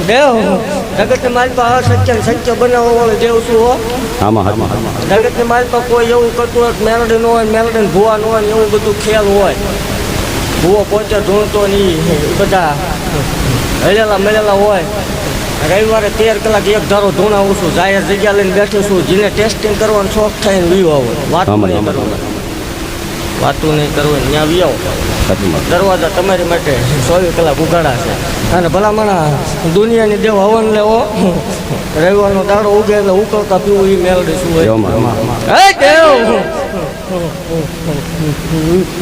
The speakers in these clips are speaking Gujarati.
દેવ જગતની માલપા અસત્ય સત્ય બનાવવા વાળો દેવ શું હો જગતની માલપા કોઈ એવું કરતું હોય મેલડી નો હોય મેલડી ભૂવા નો હોય એવું બધું ખેલ હોય ભૂવો પોચે ધૂણતો નહીં એ બધા હલેલા મળેલા હોય રવિવારે 13 કલાક એક ધારો ધૂણાવું છું જાહેર જગ્યા લઈને બેઠું છું જેને ટેસ્ટિંગ કરવાનો શોખ થાય ને વીવો હોય વાતું નહીં કરવાની ત્યાં વીવો દરવાજા તમારી માટે 24 કલાક ઉઘાડા છે અને ભલામણા દુનિયાની દેવ હવન લેવો રવિવારનો દાડો ઉગે એટલે ઉકળતા પીવું એ મેળવી શું હોય દેવ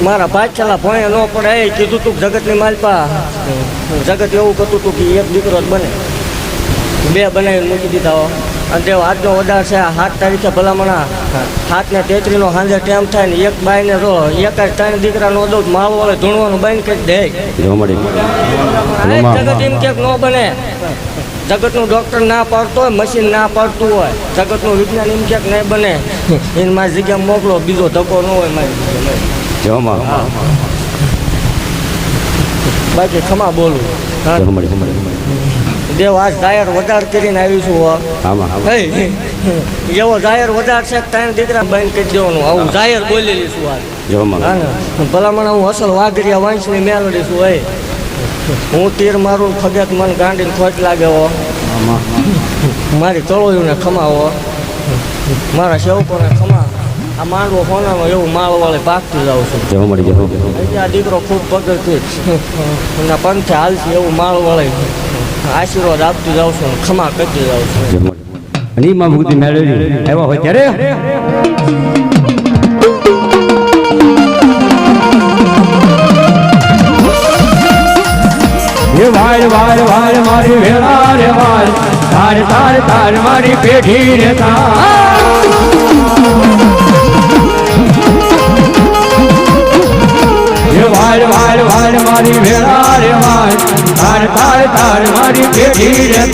મારા ભાઈ ભોંય ન પડે એ કીધું તું જગતની માલપા જગત એવું કરતું હતું કે એક દીકરો જ બને 2 બનાવીને મૂકી દીધા અને દેવ આજનો વધાર છે 7 તારીખે ભલામણા 7:33 નો સાંજે ટાઈમ થાય ને એક બાઈને જો એક જ 3 દીકરા નો દઉં માલ વાળે ધૂણવાનું બંધ કરી દે જગત એમ ક્યાંક ન બને જગતનું ડૉક્ટર ના પાડતો હોય મશીન ના પાડતું હોય જગતનું વિજ્ઞાન એમ ક્યાંક નહીં બને એને મારી જગ્યા મોકલો બીજો ધક્કો ન હોય મારી બાકી ખમા બોલું દેવ આજ જાહેર વધાર કરીને આવીશું એવો જાહેર વધાર છે 3 દીકરા બંધ કરી દેવાનું આવું જાહેર બોલેલી છું આજ ભલામણ હું અસલ વાઘરિયા વંશની મેલડી છું હું તીર મારું ફગત મન ગાંડીને ખોટ લાગે મારી તળોયુંને ખમાવો મારા સેવકોને ખમા આ માંડવો હોનાનો એવું માળ વાળે પાકતું જાઉં છું આ દીકરો ખૂબ પગથી એના પંથે હાલશે એવું માળ વાળે આશીર્વાદ આપતું જાઉં છું ખમા કરતી જાઉં છું અનીમાં મુક્તિ મેળવી આવ્યા હોય ત્યારે વાળ વાળ વાળ મારી વેળા રે વાળ તાર તાર તાર મારી પેઢી રે વાળ વાળ વાળ મારી વેળા રે વાળ તાર તાર તાર મારી પેઢી રે